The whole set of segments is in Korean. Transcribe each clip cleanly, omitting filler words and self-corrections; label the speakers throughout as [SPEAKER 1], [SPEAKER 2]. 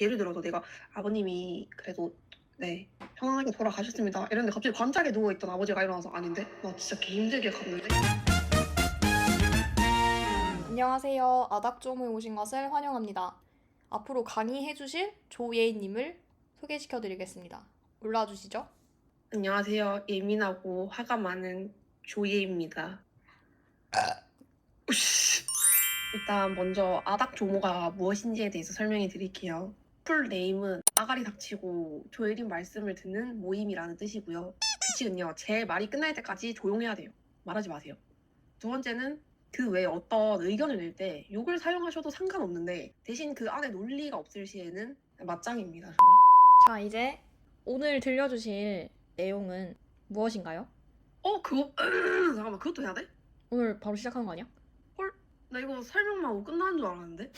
[SPEAKER 1] 예를 들어서 내가 아버님이 그래도 네 편안하게 돌아가셨습니다 이랬는데 갑자기 관짝에 누워있던 아버지가 일어나서 아닌데? 나 진짜 개 힘들게 갔는데?
[SPEAKER 2] 안녕하세요. 아닥존에 오신 것을 환영합니다. 앞으로 강의해주실 조예인님을 소개시켜드리겠습니다. 올라와주시죠.
[SPEAKER 1] 안녕하세요. 예민하고 화가 많은 조예입니다. 우씨. 일단 먼저 아닥조모가 무엇인지에 대해서 설명해 드릴게요. 풀 네임은 아가리 닥치고 조예린 말씀을 듣는 모임이라는 뜻이고요. 규칙은요, 제 말이 끝날 때까지 조용해야 돼요. 말하지 마세요. 두 번째는 그 외에 어떤 의견을 낼 때 욕을 사용하셔도 상관없는데 대신 그 안에 논리가 없을 시에는 맞짱입니다. 저는.
[SPEAKER 2] 자, 이제 오늘 들려주실 내용은 무엇인가요?
[SPEAKER 1] 그거 잠깐만, 그것도 해야 돼?
[SPEAKER 2] 오늘 바로 시작하는 거 아니야?
[SPEAKER 1] 헐, 나 이거 설명만 하고 끝나는 줄 알았는데.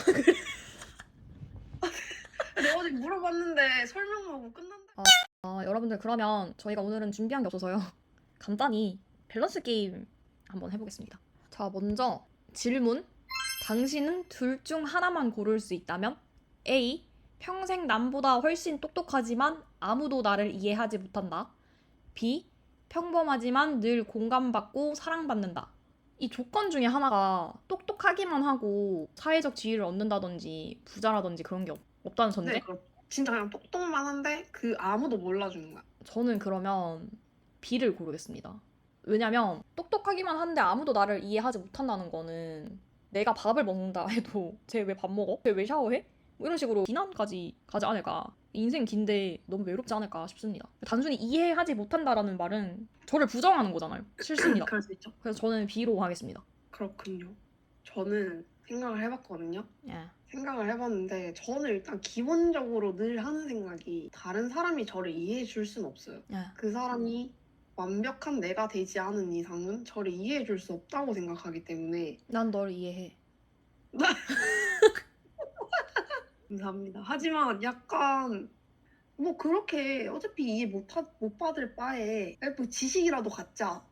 [SPEAKER 1] 내가 어제 물어봤는데 설명만 하고 끝난다.
[SPEAKER 2] 여러분들 그러면 저희가 오늘은 준비한 게 없어서요. 간단히 밸런스 게임 한번 해보겠습니다. 자, 먼저 질문. 당신은 둘 중 하나만 고를 수 있다면 A. 평생 남보다 훨씬 똑똑하지만 아무도 나를 이해하지 못한다. B. 평범하지만 늘 공감받고 사랑받는다. 이 조건 중에 하나가 똑똑하기만 하고 사회적 지위를 얻는다든지 부자라든지 그런 게 없다는 전제?
[SPEAKER 1] 네, 그럼 진짜 그냥 똑똑만 한데 그 아무도 몰라주는 거야.
[SPEAKER 2] 저는 그러면 B를 고르겠습니다. 왜냐면 똑똑하기만 한데 아무도 나를 이해하지 못한다는 거는 내가 밥을 먹는다 해도 쟤 왜 밥 먹어? 쟤 왜 샤워해? 뭐 이런 식으로 비난까지 가지 않을까. 인생 긴데 너무 외롭지 않을까 싶습니다. 단순히 이해하지 못한다라는 말은 저를 부정하는 거잖아요. 싫습니다.
[SPEAKER 1] 그럴 수 있죠.
[SPEAKER 2] 그래서 저는 B로 하겠습니다.
[SPEAKER 1] 그렇군요. 저는 생각을 해봤거든요.
[SPEAKER 2] 예.
[SPEAKER 1] 생각을 해봤는데 저는 일단 기본적으로 늘 하는 생각이 다른 사람이 저를 이해해 줄 순 없어요.
[SPEAKER 2] 예.
[SPEAKER 1] 그 사람이 완벽한 내가 되지 않은 이상은 저를 이해해 줄 수 없다고 생각하기 때문에
[SPEAKER 2] 난 널 이해해.
[SPEAKER 1] 감사합니다. 하지만 약간 뭐 그렇게 어차피 이해 못 받을 바에 뭐 지식이라도 갖자.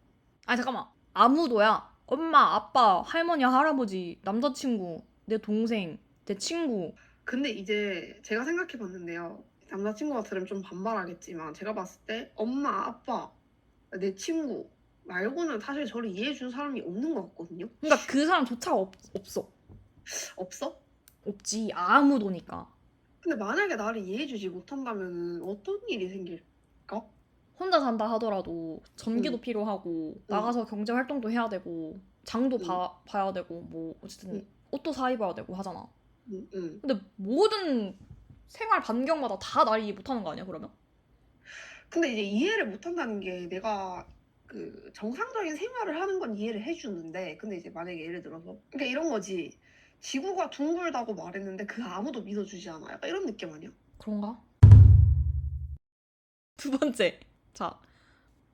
[SPEAKER 2] 아니 잠깐만. 아무도야. 엄마, 아빠, 할머니, 할아버지, 남자친구, 내 동생, 내 친구.
[SPEAKER 1] 근데 이제 제가 생각해 봤는데요. 남자친구가 들으면 좀 반발하겠지만 제가 봤을 때 엄마, 아빠, 내 친구 말고는 사실 저를 이해해 준 사람이 없는 것 같거든요.
[SPEAKER 2] 그러니까 그 사람조차 없어.
[SPEAKER 1] 없어?
[SPEAKER 2] 없지. 아무도니까.
[SPEAKER 1] 근데 만약에 나를 이해해 주지 못한다면 어떤 일이 생길까?
[SPEAKER 2] 혼자 산다 하더라도 전기도
[SPEAKER 1] 응.
[SPEAKER 2] 필요하고
[SPEAKER 1] 응.
[SPEAKER 2] 나가서 경제 활동도 해야 되고 장도
[SPEAKER 1] 응.
[SPEAKER 2] 봐야 되고 뭐 어쨌든
[SPEAKER 1] 응.
[SPEAKER 2] 옷도 사 입어야 되고 하잖아.
[SPEAKER 1] 응.
[SPEAKER 2] 근데 모든 생활 반경마다 다 날 이해 못하는 거 아니야 그러면?
[SPEAKER 1] 근데 이제 이해를 못한다는 게 내가 그 정상적인 생활을 하는 건 이해를 해주는데 근데 이제 만약에 예를 들어서 그러니까 이런 거지. 지구가 둥글다고 말했는데 그 아무도 믿어주지 않아. 약간 이런 느낌 아니야?
[SPEAKER 2] 그런가? 두 번째. 자,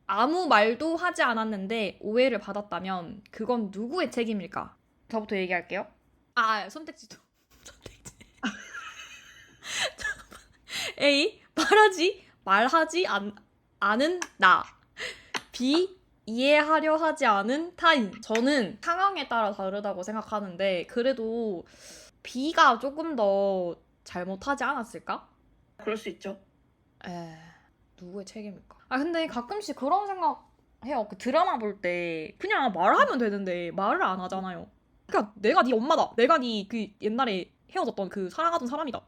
[SPEAKER 2] 아무 말도 하지 않았는데 오해를 받았다면 그건 누구의 책임일까? 저부터 얘기할게요. 선택지도. 선택지. A. 말하지 않은 나. B. 이해하려 하지 않은 타인. 저는 상황에 따라 다르다고 생각하는데 그래도 B가 조금 더 잘못하지 않았을까?
[SPEAKER 1] 그럴 수 있죠.
[SPEAKER 2] 누구의 책임일까? 근데 가끔씩 그런 생각 해요. 그 드라마 볼 때 그냥 말하면 되는데 말을 안 하잖아요. 그러니까 내가 네 엄마다. 내가 네 그 옛날에 헤어졌던 그 사랑하던 사람이다.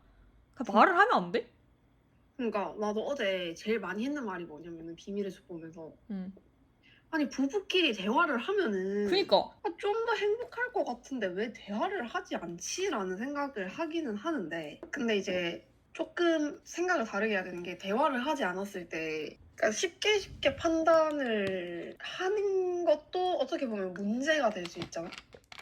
[SPEAKER 2] 그러니까 말을 하면 안 돼?
[SPEAKER 1] 그러니까 나도 어제 제일 많이 했는 말이 뭐냐면은 비밀의 숲 보면서
[SPEAKER 2] 응.
[SPEAKER 1] 아니 부부끼리 대화를 하면은
[SPEAKER 2] 그니까.
[SPEAKER 1] 좀 더 행복할 것 같은데 왜 대화를 하지 않지라는 생각을 하기는 하는데 근데 이제 조금 생각을 다르게 해야 되는 게 대화를 하지 않았을 때 그러니까 쉽게 판단을 하는 것도 어떻게 보면 문제가 될 수 있잖아.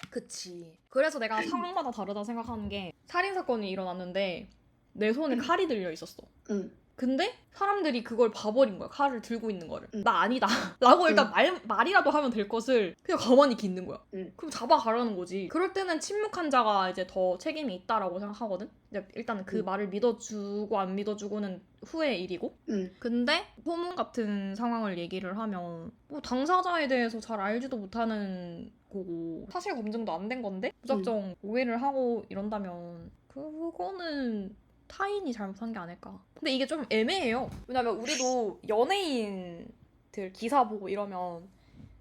[SPEAKER 2] 그치. 그래서 내가 상황마다 다르다 생각하는 게 살인사건이 일어났는데 내 손에 칼이 들려 있었어.
[SPEAKER 1] 응.
[SPEAKER 2] 근데 사람들이 그걸 봐버린 거야. 칼을 들고 있는 거를. 나 아니다. 라고 일단 말이라도 하면 될 것을 그냥 가만히 있는 거야. 그럼 잡아가라는 거지. 그럴 때는 침묵한 자가 이제 더 책임이 있다라고 생각하거든. 일단은 그 말을 믿어주고 안 믿어주고는 후의 일이고. 근데 소문 같은 상황을 얘기를 하면 뭐 당사자에 대해서 잘 알지도 못하는 거고 사실 검증도 안 된 건데 무작정 오해를 하고 이런다면 그거는 타인이 잘못한 게 아닐까. 근데 이게 좀 애매해요. 왜냐면 우리도 연예인들 기사 보고 이러면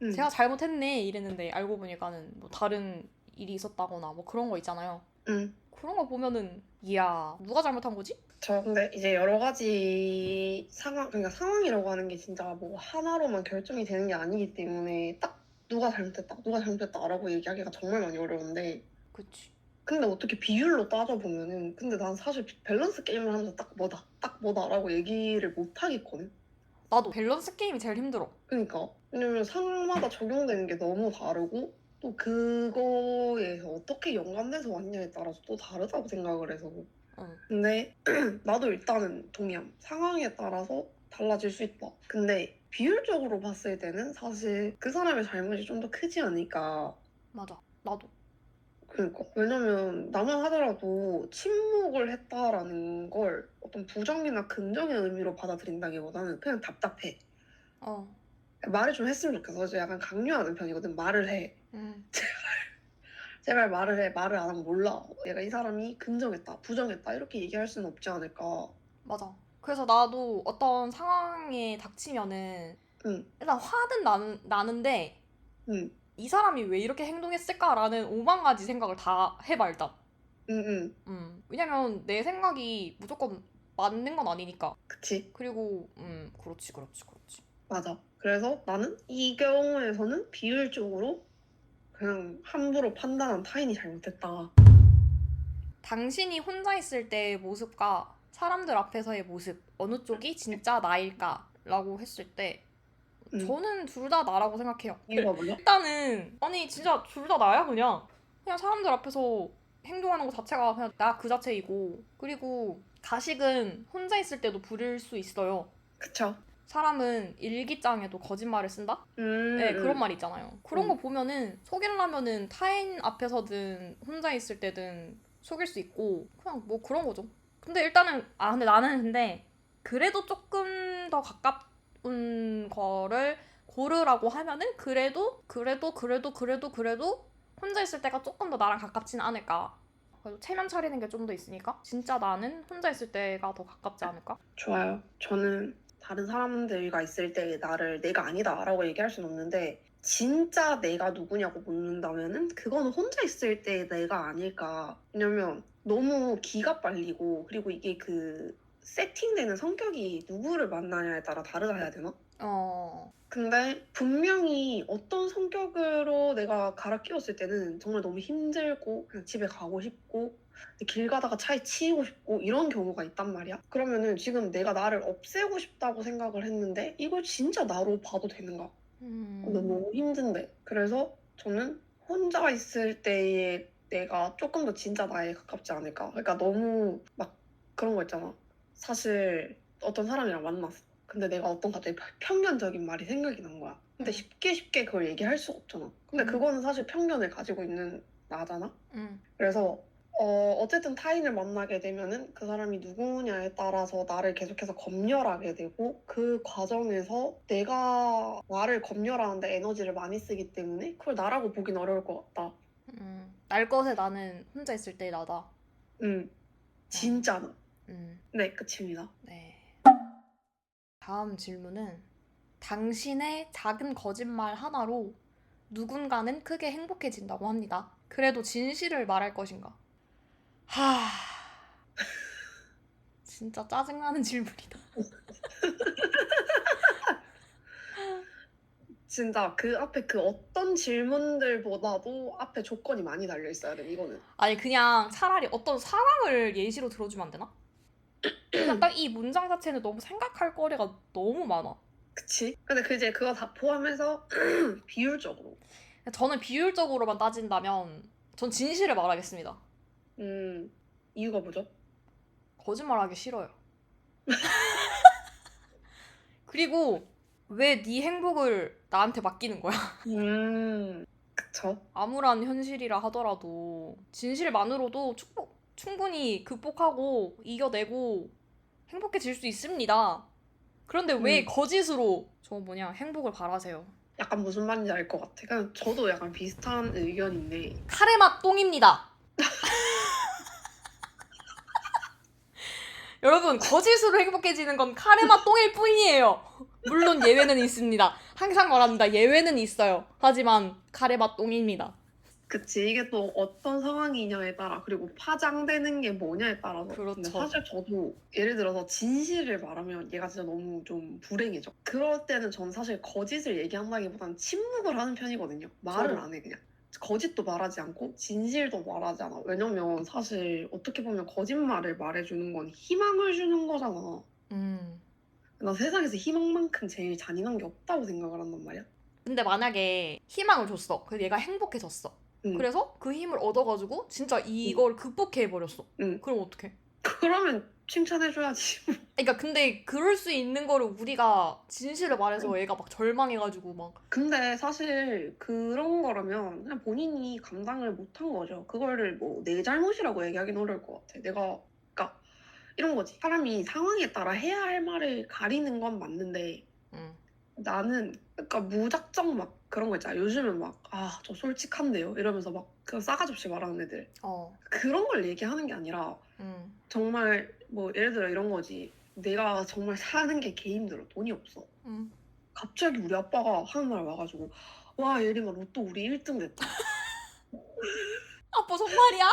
[SPEAKER 2] 제가 잘못했네 이랬는데 알고 보니까는 뭐 다른 일이 있었다거나 뭐 그런 거 있잖아요. 그런 거 보면은 이야 누가 잘못한 거지?
[SPEAKER 1] 저 근데 이제 여러 가지 상황, 그러니까 상황이라고 하는 게 진짜 뭐 하나로만 결정이 되는 게 아니기 때문에 딱 누가 잘못했다라고 얘기하기가 정말 많이 어려운데
[SPEAKER 2] 그치.
[SPEAKER 1] 근데 어떻게 비율로 따져보면은 근데 난 사실 밸런스 게임을 하면서 딱 뭐다라고 얘기를 못 하겠거든.
[SPEAKER 2] 나도 밸런스 게임이 제일 힘들어.
[SPEAKER 1] 그러니까 왜냐면 상황마다 적용되는 게 너무 다르고 또 그거에서 어떻게 연관돼서 왔냐에 따라서 또 다르다고 생각을 해서
[SPEAKER 2] 응.
[SPEAKER 1] 근데 나도 일단은 동의함. 상황에 따라서 달라질 수 있다. 근데 비율적으로 봤을 때는 사실 그 사람의 잘못이 좀 더 크지 않을까.
[SPEAKER 2] 맞아. 나도.
[SPEAKER 1] 그러니까 왜냐면 나만 하더라도 침묵을 했다라는 걸 어떤 부정이나 긍정의 의미로 받아들인다기보다는 그냥 답답해.
[SPEAKER 2] 어.
[SPEAKER 1] 말을 좀 했으면 좋겠어. 그래서 약간 강요하는 편이거든. 말을 해.
[SPEAKER 2] 응.
[SPEAKER 1] 제발 말을 해. 말을 안 하면 몰라. 내가 이 사람이 긍정했다, 부정했다 이렇게 얘기할 수는 없지 않을까.
[SPEAKER 2] 맞아. 그래서 나도 어떤 상황에 닥치면은
[SPEAKER 1] 응,
[SPEAKER 2] 일단 화는 나는데
[SPEAKER 1] 응,
[SPEAKER 2] 이 사람이 왜 이렇게 행동했을까라는 오만 가지 생각을 다 해봐 일단.
[SPEAKER 1] 응, 응.
[SPEAKER 2] 왜냐면 내 생각이 무조건 맞는 건 아니니까.
[SPEAKER 1] 그치.
[SPEAKER 2] 그리고 그렇지.
[SPEAKER 1] 맞아. 그래서 나는 이 경우에서는 비율적으로 그냥 함부로 판단한 타인이 잘못했다.
[SPEAKER 2] 당신이 혼자 있을 때의 모습과 사람들 앞에서의 모습 어느 쪽이 진짜 나일까? 라고 했을 때
[SPEAKER 1] 응.
[SPEAKER 2] 저는 둘 다 나라고 생각해요.
[SPEAKER 1] 이유가 뭐냐?
[SPEAKER 2] 일단은 아니 진짜 둘 다 나야 그냥 사람들 앞에서 행동하는 것 자체가 그냥 나 그 자체이고 그리고 가식은 혼자 있을 때도 부릴 수 있어요.
[SPEAKER 1] 그쵸?
[SPEAKER 2] 사람은 일기장에도 거짓말을 쓴다? 네, 그런 말 있잖아요. 그런 거 보면은 속이려면은 타인 앞에서든 혼자 있을 때든 속일 수 있고 그냥 뭐 그런 거죠. 근데 일단은 근데 나는 근데 그래도 조금 더 가까운 거를 고르라고 하면은 그래도 혼자 있을 때가 조금 더 나랑 가깝지는 않을까. 그래서 체면 차리는 게 좀 더 있으니까 진짜 나는 혼자 있을 때가 더 가깝지 않을까?
[SPEAKER 1] 좋아요. 저는 다른 사람들과 있을 때 나를 내가 아니다라고 얘기할 수는 없는데 진짜 내가 누구냐고 묻는다면은 그거는 혼자 있을 때 내가 아닐까. 왜냐면 너무 기가 빨리고 그리고 이게 그 세팅되는 성격이 누구를 만나냐에 따라 다르다 해야 되나?
[SPEAKER 2] 어,
[SPEAKER 1] 근데 분명히 어떤 성격으로 내가 갈아 끼웠을 때는 정말 너무 힘들고 그냥 집에 가고 싶고 길 가다가 차에 치이고 싶고 이런 경우가 있단 말이야. 그러면은 지금 내가 나를 없애고 싶다고 생각을 했는데 이걸 진짜 나로 봐도 되는가? 너무 힘든데. 그래서 저는 혼자 있을 때의 내가 조금 더 진짜 나에 가깝지 않을까. 그러니까 너무 막 그런 거 있잖아. 사실 어떤 사람이랑 만났어. 근데 내가 어떤 갑자기 편견적인 말이 생각이 난 거야. 근데 쉽게 그걸 얘기할 수가 없잖아. 근데 그거는 사실 편견을 가지고 있는 나잖아. 그래서 어쨌든 타인을 만나게 되면은 그 사람이 누구냐에 따라서 나를 계속해서 검열하게 되고 그 과정에서 내가 나를 검열하는데 에너지를 많이 쓰기 때문에 그걸 나라고 보긴 어려울 것 같다.
[SPEAKER 2] 날 것에 나는 혼자 있을 때 나다.
[SPEAKER 1] 진짜 나.
[SPEAKER 2] 음,
[SPEAKER 1] 네, 끝입니다.
[SPEAKER 2] 네. 다음 질문은 당신의 작은 거짓말 하나로 누군가는 크게 행복해진다고 합니다. 그래도 진실을 말할 것인가? 하, 진짜 짜증나는 질문이다.
[SPEAKER 1] 진짜 그 앞에 그 어떤 질문들보다도 앞에 조건이 많이 달려 있어야 돼, 이거는.
[SPEAKER 2] 아니 그냥 차라리 어떤 상황을 예시로 들어주면 안 되나? 그냥 딱 이 문장 자체는 너무 생각할 거리가 너무 많아.
[SPEAKER 1] 그치? 근데 그 이제 그거 다 포함해서 비율적으로.
[SPEAKER 2] 저는 비율적으로만 따진다면 전 진실을 말하겠습니다.
[SPEAKER 1] 이유가 뭐죠?
[SPEAKER 2] 거짓말하기 싫어요. 그리고 왜 네 행복을 나한테 맡기는 거야?
[SPEAKER 1] 그쵸?
[SPEAKER 2] 암울한 현실이라 하더라도 진실만으로도 충분히 극복하고 이겨내고 행복해질 수 있습니다. 그런데 왜 거짓으로 행복을 바라세요?
[SPEAKER 1] 약간 무슨 말인지 알 것 같아. 그냥 저도 약간 비슷한 의견인데.
[SPEAKER 2] 카레맛 똥입니다. 여러분, 거짓으로 행복해지는 건 카레맛 똥일 뿐이에요. 물론 예외는 있습니다. 항상 말합니다. 예외는 있어요. 하지만 카레맛 똥입니다.
[SPEAKER 1] 그치, 이게 또 어떤 상황이냐에 따라, 그리고 파장되는 게 뭐냐에 따라서. 근데
[SPEAKER 2] 그렇죠.
[SPEAKER 1] 사실 저도 예를 들어서 진실을 말하면 얘가 진짜 너무 좀 불행해져. 그럴 때는 전 사실 거짓을 얘기한다기보다는 침묵을 하는 편이거든요. 말을
[SPEAKER 2] 저도.
[SPEAKER 1] 안 해, 그냥. 거짓도 말하지 않고 진실도 말하지 않아. 왜냐면 사실 어떻게 보면 거짓말을 말해주는 건 희망을 주는 거잖아.
[SPEAKER 2] 음.
[SPEAKER 1] 나 세상에서 희망만큼 제일 잔인한 게 없다고 생각을 한단 말이야.
[SPEAKER 2] 근데 만약에 희망을 줬어. 그래서 얘가 행복해졌어.
[SPEAKER 1] 응,
[SPEAKER 2] 그래서 그 힘을 얻어가지고 진짜 이걸 극복해버렸어.
[SPEAKER 1] 응.
[SPEAKER 2] 그럼 어떡해?
[SPEAKER 1] 그러면 칭찬해줘야지.
[SPEAKER 2] 그러니까 근데 그럴 수 있는 거를 우리가 진실을 말해서 애가 막 절망해가지고 막
[SPEAKER 1] 근데 사실 그런 거라면 그냥 본인이 감당을 못한 거죠. 그거를 뭐 내 잘못이라고 얘기하기는 어려울 것 같아. 그러니까 이런 거지. 사람이 상황에 따라 해야 할 말을 가리는 건 맞는데
[SPEAKER 2] 응.
[SPEAKER 1] 나는 그러니까 무작정 막 그런 거 있잖아. 요즘은 막 아, 저 솔직한데요. 이러면서 막 그냥 싸가지 없이 말하는 애들.
[SPEAKER 2] 어.
[SPEAKER 1] 그런 걸 얘기하는 게 아니라
[SPEAKER 2] 응.
[SPEAKER 1] 정말 뭐 예를 들어 이런 거지. 내가 정말 사는 게 개 힘들어. 돈이 없어.
[SPEAKER 2] 응.
[SPEAKER 1] 갑자기 우리 아빠가 하는 말 와가지고 와 예림아 로또 우리 1등 됐다.
[SPEAKER 2] 아빠 정말이야?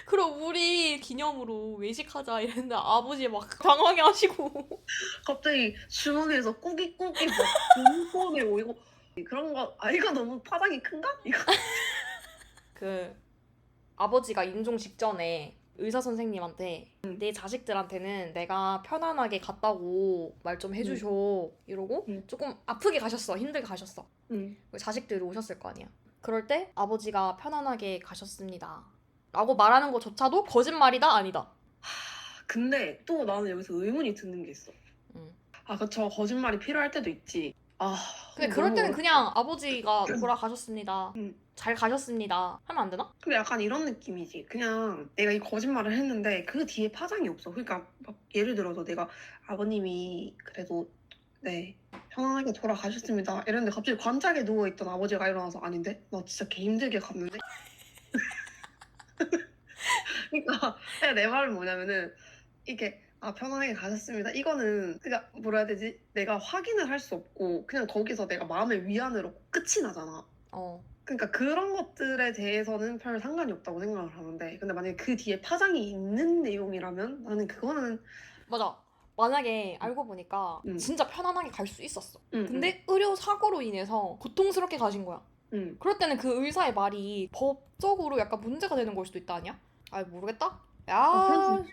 [SPEAKER 2] 그럼 우리 기념으로 외식하자 이랬는데 아버지 막 당황해 하시고
[SPEAKER 1] 갑자기 주머니에서 꾸깃꾸깃 막돈 꺼내고 이거 그런 거 아 이거 너무 파장이 큰가? 이거
[SPEAKER 2] 그 아버지가 임종 직전에 의사 선생님한테 내 자식들한테는 내가 편안하게 갔다고 말 좀 해주셔 이러고
[SPEAKER 1] 응.
[SPEAKER 2] 조금 아프게 가셨어. 힘들게 가셨어.
[SPEAKER 1] 응.
[SPEAKER 2] 자식들이 오셨을 거 아니야. 그럴 때 아버지가 편안하게 가셨습니다. 라고 말하는 것조차도 거짓말이다 아니다.
[SPEAKER 1] 근데 또 나는 여기서 의문이 드는 게 있어.
[SPEAKER 2] 음.
[SPEAKER 1] 아 그쵸 거짓말이 필요할 때도 있지. 아
[SPEAKER 2] 근데 그럴
[SPEAKER 1] 너무
[SPEAKER 2] 때는
[SPEAKER 1] 어렵다.
[SPEAKER 2] 그냥 아버지가 돌아가셨습니다.
[SPEAKER 1] 응.
[SPEAKER 2] 잘 가셨습니다. 하면 안 되나?
[SPEAKER 1] 근데 약간 이런 느낌이지. 그냥 내가 이 거짓말을 했는데 그 뒤에 파장이 없어. 그러니까 막 예를 들어서 내가 아버님이 그래도 네 편안하게 돌아가셨습니다. 이랬는데 갑자기 관짝에 누워있던 아버지가 일어나서 아닌데? 나 진짜 개 힘들게 갔는데? 그러니까 내 말은 뭐냐면은 이게 아 편안하게 가셨습니다. 이거는 그러니까 뭐라 해야 되지? 내가 확인을 할 수 없고 그냥 거기서 내가 마음의 위안으로 끝이 나잖아.
[SPEAKER 2] 어.
[SPEAKER 1] 그러니까 그런 것들에 대해서는 별 상관이 없다고 생각을 하는데 근데 만약에 그 뒤에 파장이 있는 내용이라면 나는 그거는
[SPEAKER 2] 맞아. 만약에 알고 보니까
[SPEAKER 1] 응,
[SPEAKER 2] 진짜 편안하게 갈 수 있었어.
[SPEAKER 1] 응, 응,
[SPEAKER 2] 근데 의료 사고로 인해서 고통스럽게 가신 거야.
[SPEAKER 1] 응.
[SPEAKER 2] 그럴 때는 그 의사의 말이 법적으로 약간 문제가 되는 걸 수도 있다 아니야? 아 모르겠다.
[SPEAKER 1] 아 그럼
[SPEAKER 2] 야
[SPEAKER 1] 좀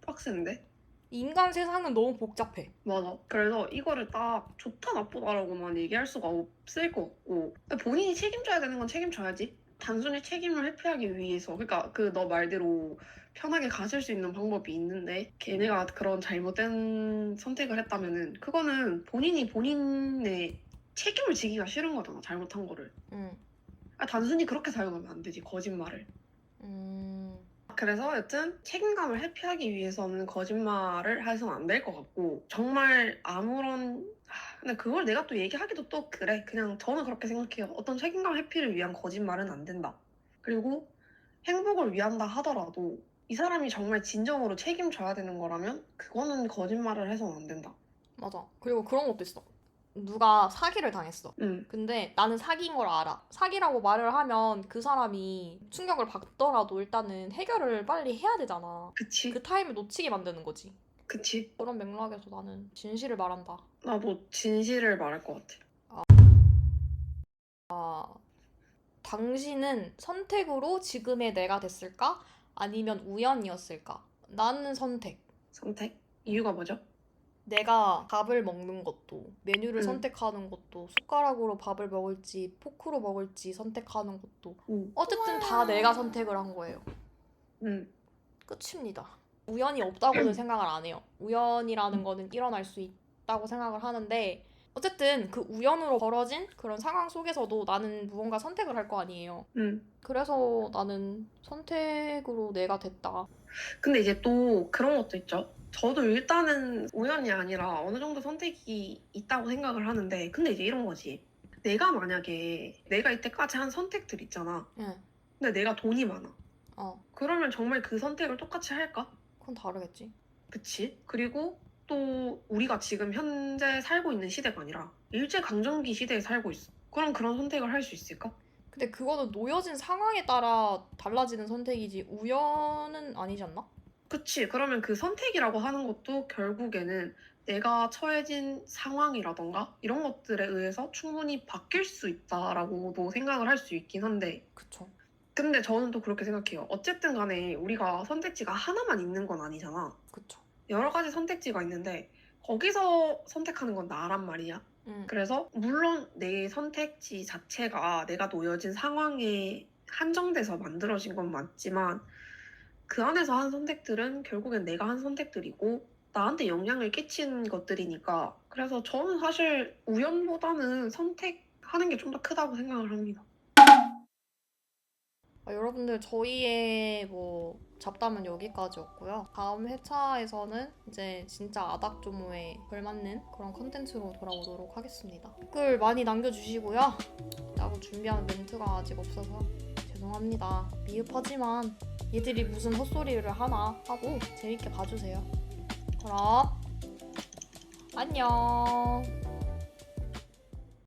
[SPEAKER 1] 빡센데?
[SPEAKER 2] 인간 세상은 너무 복잡해.
[SPEAKER 1] 맞아. 그래서 이거를 딱 좋다 나쁘다라고만 얘기할 수가 없을 것 같고 본인이 책임져야 되는 건 책임져야지. 단순히 책임을 회피하기 위해서 그러니까 그 너 말대로 편하게 가실 수 있는 방법이 있는데 걔네가 그런 잘못된 선택을 했다면은 그거는 본인이 본인의 책임을 지기가 싫은 거잖아. 잘못한 거를.
[SPEAKER 2] 응.
[SPEAKER 1] 아, 단순히 그렇게 사용하면 안 되지. 거짓말을.
[SPEAKER 2] 음.
[SPEAKER 1] 그래서 여튼 책임감을 회피하기 위해서는 거짓말을 해서는 안 될 것 같고 정말 아무런 근데 그걸 내가 또 얘기하기도 또 그래 그냥 저는 그렇게 생각해요 어떤 책임감 회피를 위한 거짓말은 안 된다 그리고 행복을 위한다 하더라도 이 사람이 정말 진정으로 책임져야 되는 거라면 그거는 거짓말을 해서는 안 된다
[SPEAKER 2] 맞아. 그리고 그런 것도 있어. 누가 사기를 당했어.
[SPEAKER 1] 응
[SPEAKER 2] 근데 나는 사기인 걸 알아. 사기라고 말을 하면 그 사람이 충격을 받더라도 일단은 해결을 빨리 해야 되잖아.
[SPEAKER 1] 그치
[SPEAKER 2] 그 타임을 놓치게 만드는 거지.
[SPEAKER 1] 그치
[SPEAKER 2] 그런 맥락에서 나는 진실을 말한다.
[SPEAKER 1] 나도 진실을 말할 것 같아
[SPEAKER 2] 당신은 선택으로 지금의 내가 됐을까? 아니면 우연이었을까? 나는 선택.
[SPEAKER 1] 선택 이유가 뭐죠?
[SPEAKER 2] 내가 밥을 먹는 것도, 메뉴를
[SPEAKER 1] 응
[SPEAKER 2] 선택하는 것도, 숟가락으로 밥을 먹을지, 포크로 먹을지 선택하는 것도.
[SPEAKER 1] 응
[SPEAKER 2] 어쨌든 다 내가 선택을 한 거예요.
[SPEAKER 1] 응
[SPEAKER 2] 끝입니다. 우연이 없다고는 생각을 안 해요. 우연이라는 거는 일어날 수 있다고 생각을 하는데, 어쨌든 그 우연으로 벌어진 그런 상황 속에서도 나는 무언가 선택을 할 거 아니에요.
[SPEAKER 1] 응
[SPEAKER 2] 그래서 나는 선택으로 내가 됐다.
[SPEAKER 1] 근데 이제 또 그런 것도 있죠. 저도 일단은 우연이 아니라 어느 정도 선택이 있다고 생각을 하는데, 근데 이제 이런 거지. 내가 만약에 내가 이때까지 한 선택들 있잖아.
[SPEAKER 2] 응.
[SPEAKER 1] 근데 내가 돈이 많아. 그러면 정말 그 선택을 똑같이 할까?
[SPEAKER 2] 그건 다르겠지.
[SPEAKER 1] 그치? 그리고 또 우리가 지금 현재 살고 있는 시대가 아니라 일제강점기 시대에 살고 있어. 그럼 그런 선택을 할 수 있을까?
[SPEAKER 2] 근데 그거는 놓여진 상황에 따라 달라지는 선택이지 우연은 아니지 않나?
[SPEAKER 1] 그치. 그러면 그 선택이라고 하는 것도 결국에는 내가 처해진 상황이라던가 이런 것들에 의해서 충분히 바뀔 수 있다라고도 생각을 할 수 있긴 한데,
[SPEAKER 2] 그쵸.
[SPEAKER 1] 근데 저는 또 그렇게 생각해요. 어쨌든 간에 우리가 선택지가 하나만 있는 건 아니잖아.
[SPEAKER 2] 그쵸.
[SPEAKER 1] 여러 가지 선택지가 있는데 거기서 선택하는 건 나란 말이야. 그래서 물론 내 선택지 자체가 내가 놓여진 상황에 한정돼서 만들어진 건 맞지만 그 안에서 한 선택들은 결국엔 내가 한 선택들이고 나한테 영향을 끼친 것들이니까, 그래서 저는 사실 우연보다는 선택하는 게 좀 더 크다고 생각을 합니다.
[SPEAKER 2] 여러분들 저희의 뭐 잡담은 여기까지였고요. 다음 회차에서는 이제 진짜 아닥조모에 걸맞는 그런 컨텐츠로 돌아오도록 하겠습니다. 댓글 많이 남겨주시고요. 따로 준비한 멘트가 아직 없어서 죄송합니다. 미흡하지만 얘들이 무슨 헛소리를 하나 하고 재밌게 봐주세요. 그럼 안녕.